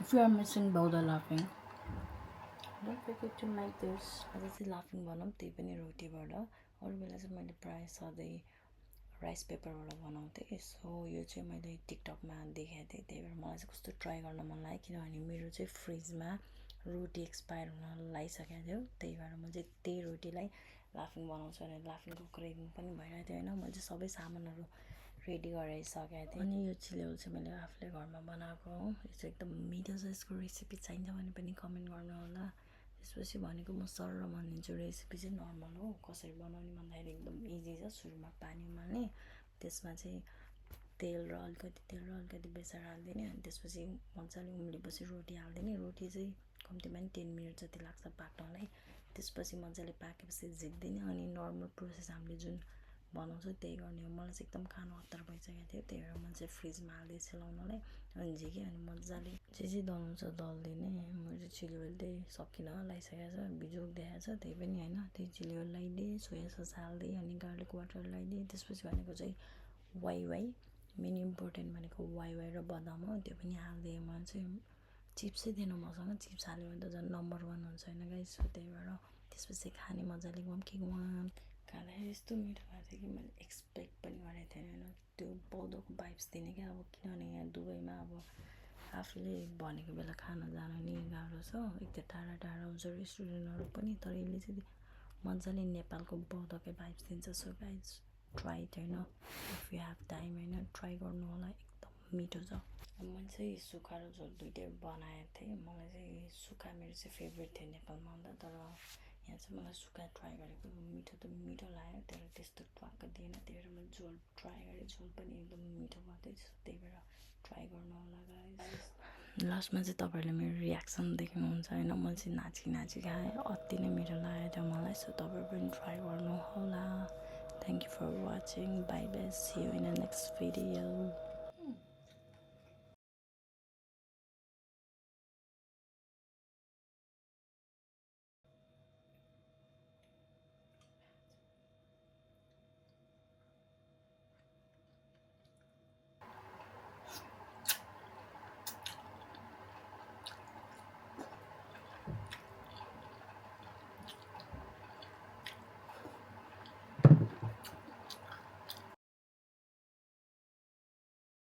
If you are missing Bauda laughing, don't forget to like this. आज चाहिँ लाफिङ बनाऊँ त्यही पनि रोटीबाट। अरू बेला चाहिँ मैले प्रायः सधैँ राइस पेपरबाट बनाउँथेँ। सो यो चाहिँ मैले टिकटकमा देखेको थिएँ, त्यही भएर मलाई चाहिँ कस्तो ट्राई गर्न मन लाग्यो, किनभने मेरो चाहिँ फ्रिजमा रोटी एक्सपायर हुन लागिसकेको थियो। त्यही भएर मैले चाहिँ त्यही रोटीलाई लाफिङ बनाउँछु भने लाफिङको क्रेभिङ पनि भइरहेको थियो होइन। मैले चाहिँ सबै सामानहरू रेडी गराइसकेको थिएँ। अनि यो चिलेउ चाहिँ मैले आफूले घरमा बनाएको हो। यो चाहिँ एकदम मिठो छ। यसको रेसिपी चाहिन्छ भने पनि कमेन्ट गर्नु होला। त्यसपछि भनेको म सर भनिदिन्छु। रेसिपी चाहिँ नर्मल हो, कसरी बनाउने भन्दाखेरि एकदम इजी छ। सुरुमा पानी उमाल्ने, त्यसमा चाहिँ तेल र अलिकति बेसार हालिदिने, अनि त्यसपछि मजाले उम्लेपछि रोटी हालिदिने। रोटी चाहिँ कम्तीमा पनि 10 मिनट जति लाग्छ पाक्नलाई। त्यसपछि मजाले पाकेपछि झिक्दिने, अनि नर्मल प्रोसेस हामीले जुन बनाउँछु त्यही गर्ने हो। मलाई चाहिँ एकदम खानु हतार भइसकेको थियो, त्यही भएर मैले चाहिँ फ्रिजमा हालिदिएँ सेलाउनलाई। अनि झिकेँ, अनि मजाले जे दलाउँछ दलिदिने। मैले चिली ओइल त्यही सकिन लगाइसकेको छ, बिजोग देखाएको छ, त्यही पनि होइन। त्यही चिली ओइल लगाइदिएँ, सोया सस हालिदिएँ, अनि गार्लिक वाटर लगाइदिएँ। त्यसपछि भनेको चाहिँ वाइ मेन इम्पोर्टेन्ट भनेको वाइ र बदाम हो, त्यो पनि हालिदिएँ। मलाई चाहिँ चिप्सै थिएन मसँग, चिप्स हाल्यो भने त झन् नम्बर 1 हुन्छ होइन गाइस। सो त्यही भएर त्यसपछि खाने मजाले खाँदाखेरि यस्तो मिठो भएको थियो कि मैले एक्सपेक्ट पनि गरेको थिएन होइन। त्यो बौद्धको भाइब्स दिने क्या। अब किनभने यहाँ दुबईमा अब आफूले भनेको बेला खाना जानु नि गाह्रो छ। एक त टाढा टाढा हुन्छ रेस्टुरेन्टहरू पनि, तर यसले चाहिँ मजाले नेपालको बौद्धकै भाइब्स दिन्छ। सो गाइज ट्राई इट होइन, इफ यु हेभ टाइम होइन, ट्राई गर्नु होला, एकदम मिठो छ। मैले चाहिँ सुक्खा र झोल दुइटै बनाएको थिएँ। मलाई चाहिँ सुक्खा मेरो चाहिँ फेभरेट थियो नेपालमा हुँदा, तर यहाँ चाहिँ मलाई सुक्खा ट्राई गरेको मिठो त मिठो लाग्यो, तर त्यस्तो ट्वाक्क दिएन। त्यही भएर मैले झोल ट्राई गरेँ, झोल पनि एकदम मिठो भएको थियो। त्यही भएर ट्राई गर्नु होला गाइस। लास्टमा चाहिँ तपाईँहरूले मेरो रियाक्सन देख्नुहुन्छ होइन। मैले चाहिँ नाची खाएँ, अति नै मिठो लागेको थियो मलाई। सो तपाईँहरू पनि ट्राई गर्नु होला। Thank you for watching, bye bye, see you in the next video.